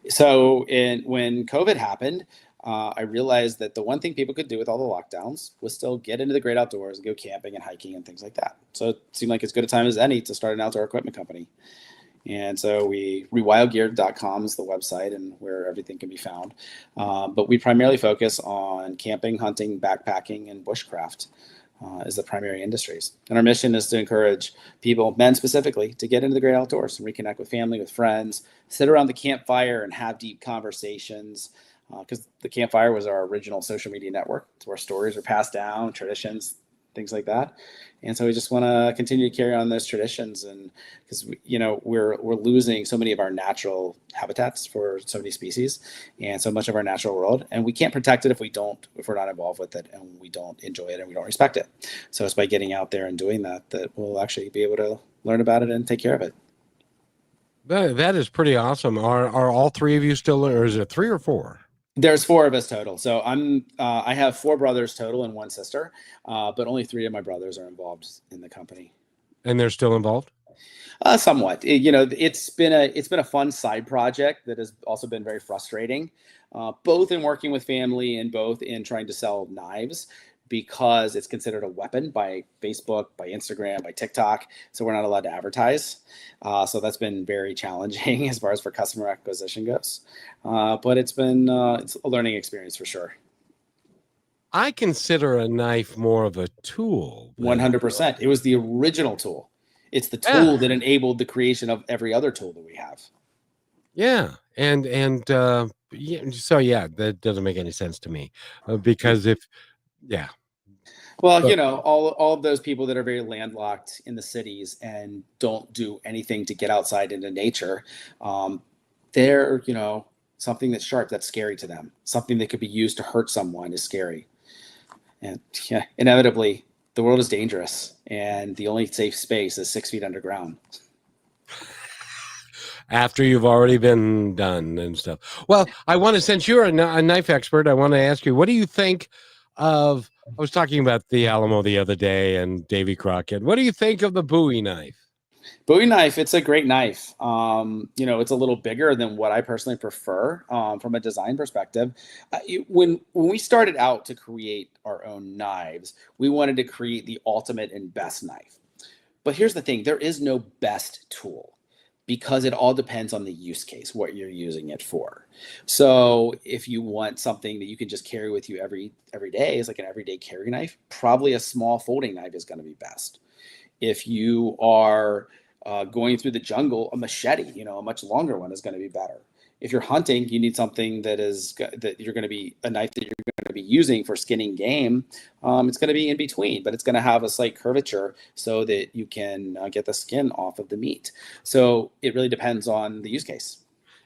So when COVID happened, I realized that the one thing people could do with all the lockdowns was still get into the great outdoors and go camping and hiking and things like that. So it seemed like as good a time as any to start an outdoor equipment company. And so rewildgear.com is the website and where everything can be found. But we primarily focus on camping, hunting, backpacking, and bushcraft as the primary industries. And our mission is to encourage people, men specifically, to get into the great outdoors and reconnect with family, with friends, sit around the campfire and have deep conversations. Because the campfire was our original social media network. It's where stories are passed down, traditions, things like that. And so we just want to continue to carry on those traditions, and because we're losing so many of our natural habitats for so many species and so much of our natural world, and we can't protect it if we're not involved with it, and we don't enjoy it and we don't respect it. So it's by getting out there and doing that we'll actually be able to learn about it and take care of it. That is pretty awesome. Are all three of you still, or is it 3 or 4? There's 4 of us total. So I have 4 brothers total and 1 sister, but only 3 of my brothers are involved in the company. And they're still involved? Somewhat. It's been a fun side project that has also been very frustrating, both in working with family and both in trying to sell knives, because it's considered a weapon by Facebook, by Instagram, by TikTok. So we're not allowed to advertise. So that's been very challenging as far as for customer acquisition goes. But it's a learning experience for sure. I consider a knife more of a tool. 100%. It was the original tool. It's the tool that enabled the creation of every other tool that we have. Yeah. That doesn't make any sense to me, because Well, all of those people that are very landlocked in the cities and don't do anything to get outside into nature, they're, something that's sharp, that's scary to them. Something that could be used to hurt someone is scary. And inevitably, the world is dangerous, and the only safe space is 6 feet underground. after you've already been done and stuff. Well, I want to, since you're a knife expert, I want to ask you, what do you think of, I was talking about the Alamo the other day and Davy Crockett. What do you think of the Bowie knife? Bowie knife, it's a great knife. It's a little bigger than what I personally prefer from a design perspective. When we started out to create our own knives, we wanted to create the ultimate and best knife. But here's the thing, there is no best tool because it all depends on the use case, what you're using it for. So if you want something that you can just carry with you every day, is like an everyday carry knife, probably a small folding knife is going to be best. If you are going through the jungle, a machete, a much longer one is going to be better. If you're hunting, you need something that you're going to be a knife that you're going to be using for skinning game. It's going to be in between, but it's going to have a slight curvature so that you can get the skin off of the meat. So it really depends on the use case.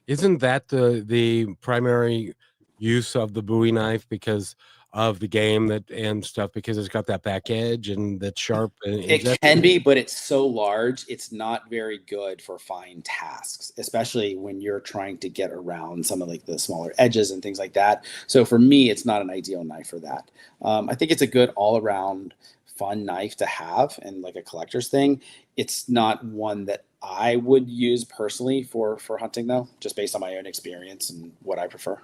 Isn't that the primary use of the Bowie knife because of the game and stuff, because it's got that back edge and that's sharp? It can be, but it's so large, it's not very good for fine tasks, especially when you're trying to get around some of like the smaller edges and things like that. So for me, it's not an ideal knife for that. I think it's a good all-around fun knife to have and like a collector's thing. It's not one that I would use personally for hunting though, just based on my own experience and what I prefer.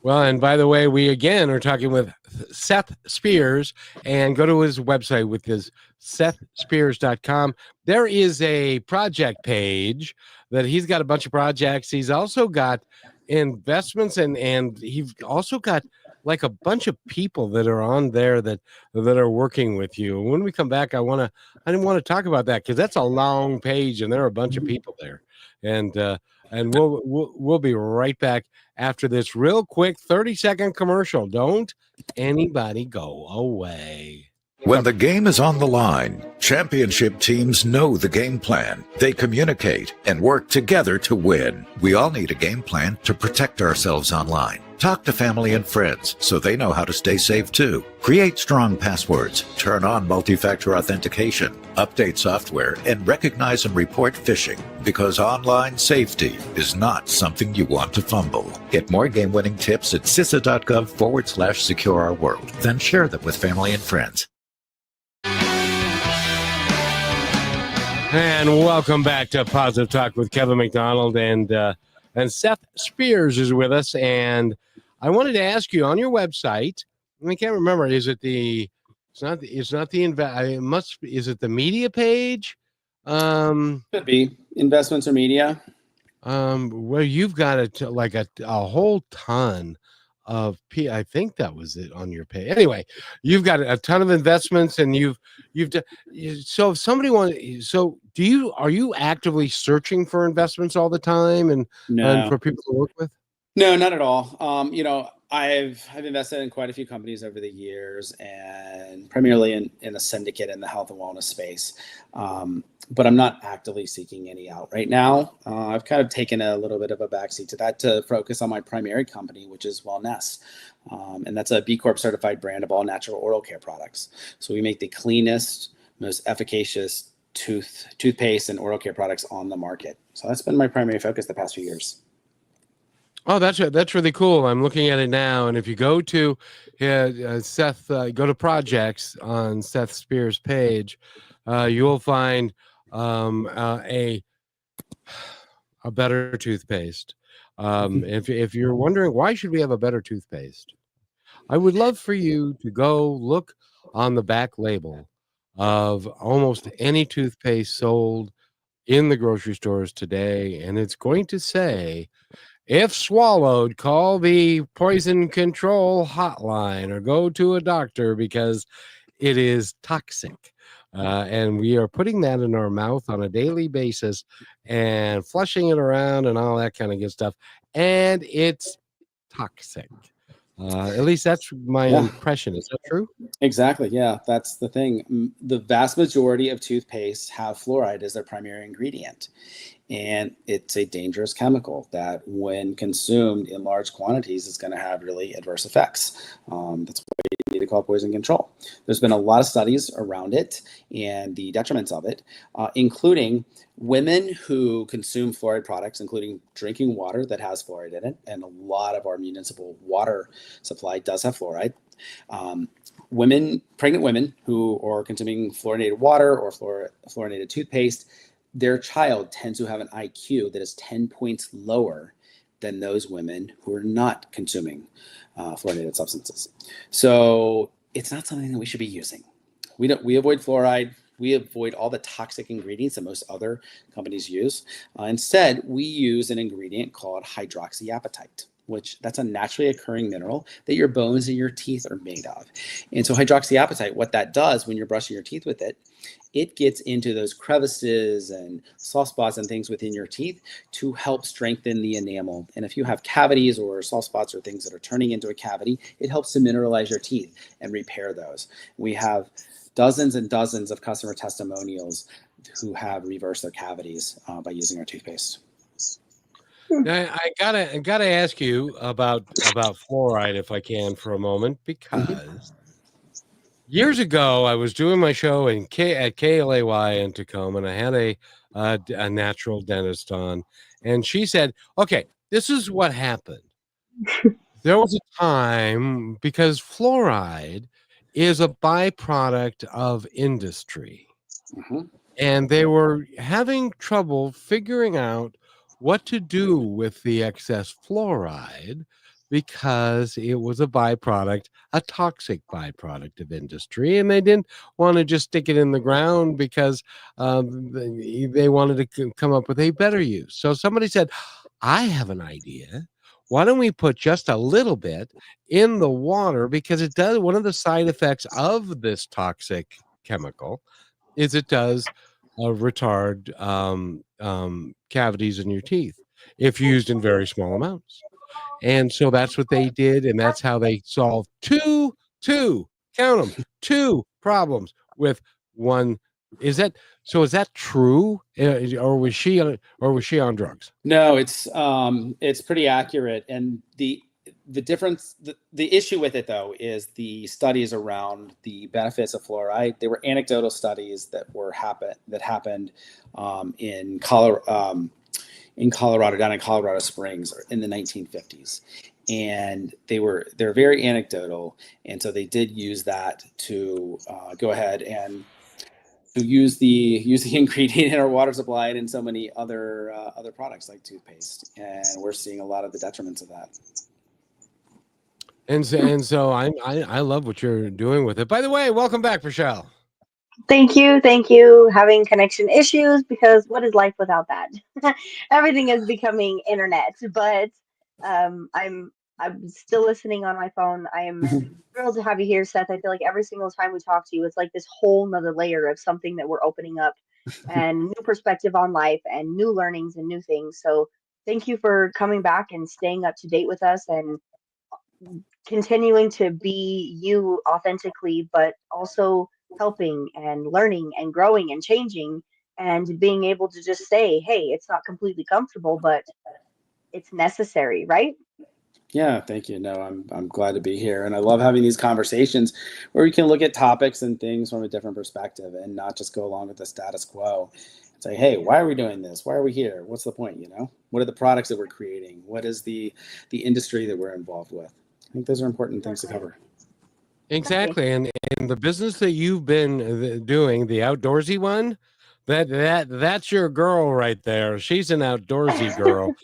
Well, and by the way, we again are talking with Seth Spears, and go to his website, with his SethSpears.com. There is a project page that he's got a bunch of projects. He's also got investments, and he's also got like a bunch of people that are on there that are working with you. When we come back, I didn't want to talk about that because that's a long page, and there are a bunch of people there, and we'll be right back after this real quick 30-second commercial. Don't anybody go away. When the game is on the line, championship teams know the game plan. They communicate and work together to win. We all need a game plan to protect ourselves online. Talk to family and friends so they know how to stay safe too. Create strong passwords, turn on multi-factor authentication, update software, and recognize and report phishing, because online safety is not something you want to fumble. Get more game-winning tips at CISA.gov/secure our world. Then share them with family and friends. And welcome back to Positive Talk with Kevin McDonald, and Seth Spears is with us. And I wanted to ask you, on your website, I can't remember, is it the media page? Could be investments or media. Where you've got a whole ton of I think that was it on your page. Anyway, you've got a ton of investments, and so if somebody are you actively searching for investments all the time and for people to work with? No, not at all. I've invested in quite a few companies over the years, and primarily in a syndicate in the health and wellness space. But I'm not actively seeking any out right now. I've kind of taken a little bit of a backseat to that to focus on my primary company, which is Wellness. And that's a B Corp certified brand of all natural oral care products. So we make the cleanest, most efficacious toothpaste and oral care products on the market. So that's been my primary focus the past few years. Oh, that's really cool. I'm looking at it now, and if you go to Seth, go to projects on Seth Spears' page, you'll find a better toothpaste. If you're wondering why should we have a better toothpaste, I would love for you to go look on the back label of almost any toothpaste sold in the grocery stores today, and it's going to say, if swallowed, call the poison control hotline or go to a doctor because it is toxic. And we are putting that in our mouth on a daily basis and flushing it around and all that kind of good stuff. And it's toxic. At least that's my impression. Is that true? Exactly. Yeah, that's the thing. The vast majority of toothpaste have fluoride as their primary ingredient. And it's a dangerous chemical that when consumed in large quantities is going to have really adverse effects. That's why you need they call poison control. There's been a lot of studies around it and the detriments of it, including women who consume fluoride products, including drinking water that has fluoride in it, and a lot of our municipal water supply does have fluoride. Pregnant women who are consuming fluorinated water or fluorinated toothpaste, their child tends to have an IQ that is 10 points lower than those women who are not consuming fluorinated substances. So it's not something that we should be using. We avoid fluoride. We avoid all the toxic ingredients that most other companies use. Instead, we use an ingredient called hydroxyapatite, which that's a naturally occurring mineral that your bones and your teeth are made of. And so hydroxyapatite, what that does when you're brushing your teeth with it, it gets into those crevices and soft spots and things within your teeth to help strengthen the enamel. And if you have cavities or soft spots or things that are turning into a cavity, it helps to mineralize your teeth and repair those. We have dozens and dozens of customer testimonials who have reversed their cavities by using our toothpaste. Now, I gotta ask you about fluoride if I can for a moment, because years ago I was doing my show at KLAY in Tacoma, and I had a natural dentist on, and she said, "Okay, this is what happened. There was a time, because fluoride is a byproduct of industry, and they were having trouble figuring out what to do with the excess fluoride because it was a toxic byproduct of industry, and they didn't want to just stick it in the ground because they wanted to come up with a better use. So somebody said, I have an idea. Why don't we put just a little bit in the water, because it does, one of the side effects of this toxic chemical is it does retard cavities in your teeth if used in very small amounts. And so that's what they did, and that's how they solved two count them, two problems with one. Is that true, or was she on drugs? No, it's pretty accurate. And the difference, the issue with it though, is the studies around the benefits of fluoride. They were anecdotal studies that happened in Colorado, down in Colorado Springs in the 1950s. And they're very anecdotal. And so they did use that to go ahead and to use the ingredient in our water supply and in so many other products like toothpaste. And we're seeing a lot of the detriments of that. And so I love what you're doing with it. By the way, welcome back, Rochelle. Thank you. Having connection issues, because what is life without that? Everything is becoming internet, but I'm still listening on my phone. I am thrilled to have you here, Seth. I feel like every single time we talk to you, it's like this whole nother layer of something that we're opening up, and new perspective on life and new learnings and new things. So thank you for coming back and staying up to date with us and continuing to be you authentically, but also helping and learning and growing and changing, and being able to just say, hey, it's not completely comfortable, but it's necessary, right? Yeah, thank you. No, I'm glad to be here, and I love having these conversations where we can look at topics and things from a different perspective and not just go along with the status quo and say, hey, why are we doing this? Why are we here? What's the point? What are the products that we're creating? What is the industry that we're involved with? I think those are important things to cover. Exactly. And the business that you've been doing, the outdoorsy one, that's your girl right there. She's an outdoorsy girl.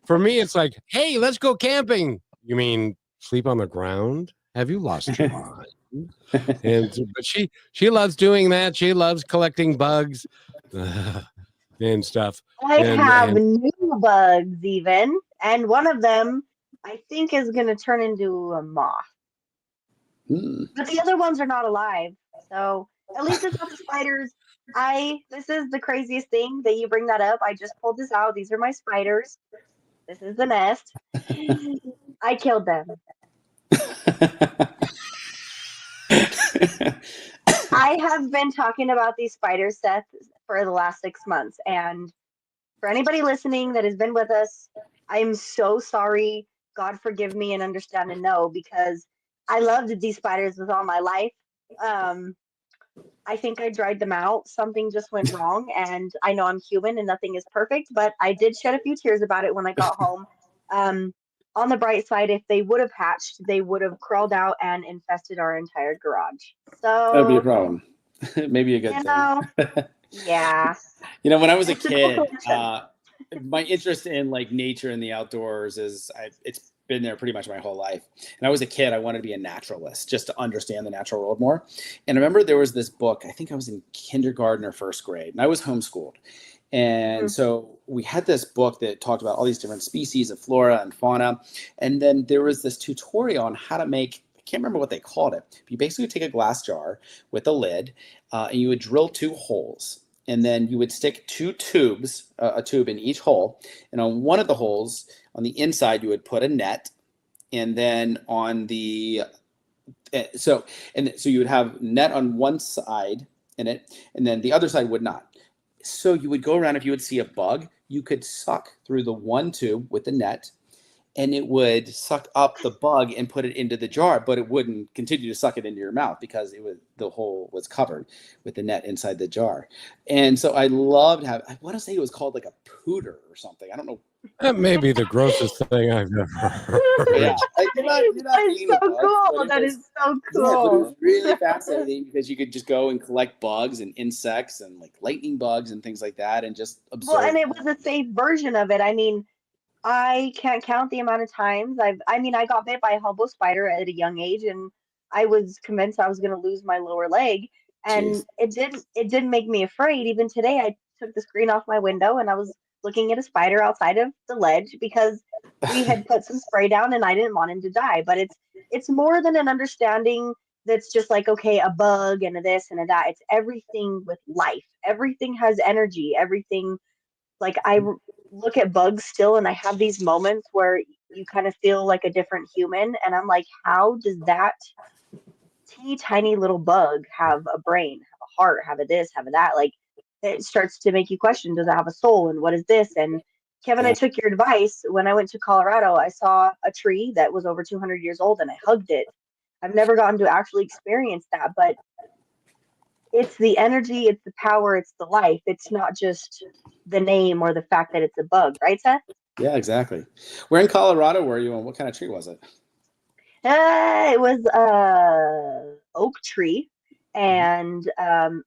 For me, it's like, hey, let's go camping. You mean sleep on the ground? Have you lost your mind? But she loves doing that. She loves collecting bugs and stuff. I have new bugs even, and one of them I think is going to turn into a moth. But the other ones are not alive. So at least it's not the spiders. This is the craziest thing that you bring that up. I just pulled this out. These are my spiders. This is the nest. I killed them. I have been talking about these spiders, Seth, for the last 6 months. And for anybody listening that has been with us, I'm so sorry. God forgive me and understand and know, because I loved these spiders with all my life. I think I dried them out. Something just went wrong, and I know I'm human and nothing is perfect, but I did shed a few tears about it when I got home. Um, on the bright side, if they would have hatched, they would have crawled out and infested our entire garage. That would be a So, problem. Maybe a good you thing. know, yeah. When I was a It's a cool kid, collection. my interest in like nature and the outdoors it's been there pretty much my whole life. And I was a kid, I wanted to be a naturalist just to understand the natural world more. And I remember there was this book, I think I was in kindergarten or first grade, and I was homeschooled. And Mhm. so we had this book that talked about all these different species of flora and fauna. And then there was this tutorial on how to make, I can't remember what they called it. But you basically take a glass jar with a lid, and you would drill 2 holes. And then you would stick 2 tubes, a tube in each hole. And on one of the holes, on the inside, you would put a net. And then on the so you would have net on one side in it, and then the other side would not. So you would go around, if you would see a bug, you could suck through the one tube with the net, and it would suck up the bug and put it into the jar, but it wouldn't continue to suck it into your mouth because the hole was covered with the net inside the jar. And so I loved I want to say it was called like a pooter or something. I don't know. That may be the grossest thing I've ever But yeah, heard. you're not That is eating the so bugs, cool. but it That was, is so yeah, but it was cool. really fascinating because you could just go and collect bugs and insects and like lightning bugs and things like that and just Well, observe and it them. was a safe version of it. I mean, I can't count the amount of times I got bit by a hobo spider at a young age, and I was convinced I was going to lose my lower leg, and Jeez. it didn't make me afraid. Even today, I took the screen off my window and I was looking at a spider outside of the ledge because we had put some spray down and I didn't want him to die. But it's more than an understanding that's just like, okay, a bug and a this and a that. It's everything with life. Everything has energy. Everything, like look at bugs still and I have these moments where you kind of feel like a different human, and I'm like, how does that teeny tiny little bug have a brain, have a heart, have a this, have a that? Like, it starts to make you question, does it have a soul, and what is this? And Kevin, I Yeah. took your advice. When I went to Colorado, I saw a tree that was over 200 years old and I hugged it. I've never gotten to actually experience that, but it's the energy, it's the power, it's the life. It's not just the name or the fact that it's a bug, right, Seth? Yeah, exactly. Where in Colorado were you, and what kind of tree was it? It was a oak tree, Mhm. and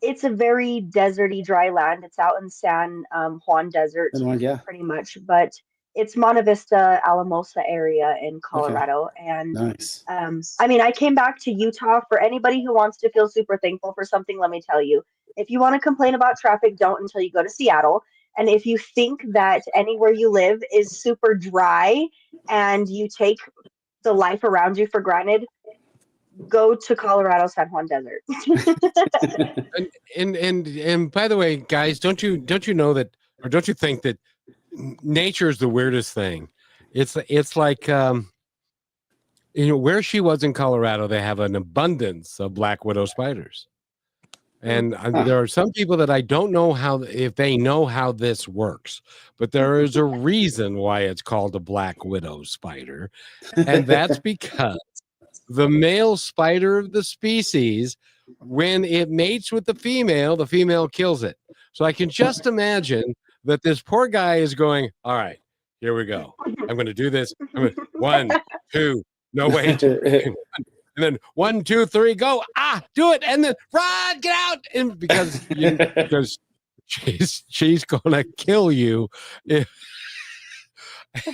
it's a very deserty, dry land. It's out in San Juan Desert, Yeah. pretty much, but it's Monte Vista, Alamosa area in Okay. Colorado. And Nice. I mean, I came back to Utah. For anybody who wants to feel super thankful for something, let me tell you, if you want to complain about traffic, don't until you go to Seattle. And if you think that anywhere you live is super dry and you take the life around you for granted, go to Colorado San Juan Desert. And by the way, guys, don't you know that, or don't you think that nature is the weirdest thing? It's like where she was in Colorado, they have an abundance of black widow spiders. And there are some people that I don't know if they know how this works, but there is a reason why it's called a black widow spider. And that's because the male spider of the species, when it mates with the female kills it. So I can just imagine that this poor guy is going, all right, here we go. I'm going to do this. One, two, no, wait. And then 1, 2, 3, go. Do it. And then run, get out. And because she's gonna kill you.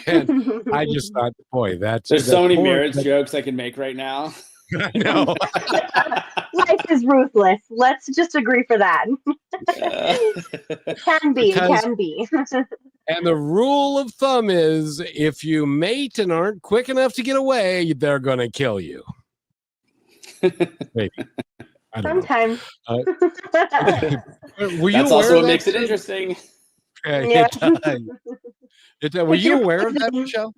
And I just thought, boy, There's so many poor, marriage jokes I can make right now. I know. Life is ruthless. Let's just agree for that. It can be. It Because- can be. And the rule of thumb is if you mate and aren't quick enough to get away, they're gonna kill you. Maybe. I don't Sometimes. know. Were you That's aware also of what that, makes it Sid? interesting. Yeah. Were Pick you your aware of that, poison. Michelle?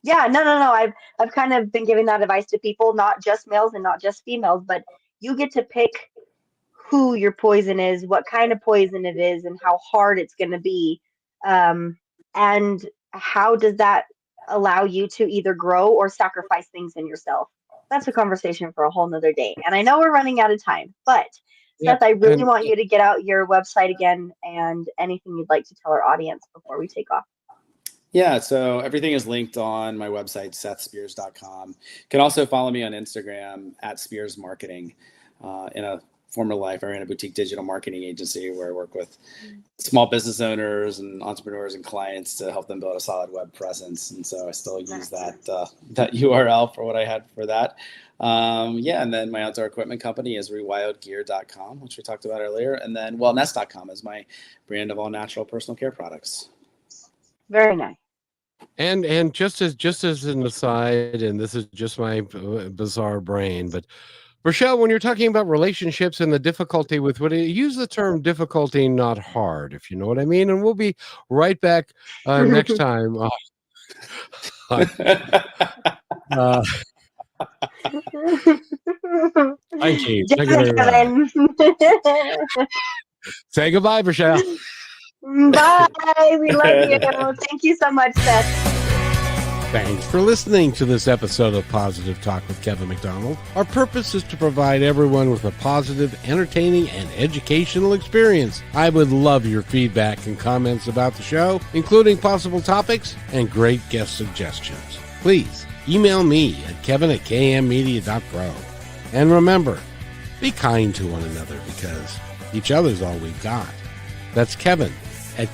Yeah, no. I've kind of been giving that advice to people, not just males and not just females, but you get to pick who your poison is, what kind of poison it is, and how hard it's going to be. And how does that allow you to either grow or sacrifice things in yourself? That's a conversation for a whole nother day. And I know we're running out of time, but Seth, I really want you to get out your website again and anything you'd like to tell our audience before we take off. Yeah, so everything is linked on my website, sethspears.com. You can also follow me on Instagram at Spears Marketing. In a former life, I ran a boutique digital marketing agency where I work with small business owners and entrepreneurs and clients to help them build a solid web presence. And so I still use that URL for what I had for that. And then my outdoor equipment company is rewildgear.com, which we talked about earlier. And then wellness.com is my brand of all natural personal care products. Very nice. And just as an aside, and this is just my bizarre brain, but Rochelle, when you're talking about relationships and the difficulty with use the term difficulty, not hard, if you know what I mean. And we'll be right back next time. Thank you. Thank you very much. Say goodbye, Rochelle. Bye. We love you. Thank you so much, Seth. Thanks for listening to this episode of Positive Talk with Kevin McDonald. Our purpose is to provide everyone with a positive, entertaining, and educational experience. I would love your feedback and comments about the show, including possible topics and great guest suggestions. Please email me at kevin@kmmedia.pro. And remember, be kind to one another because each other's all we've got. That's Kevin at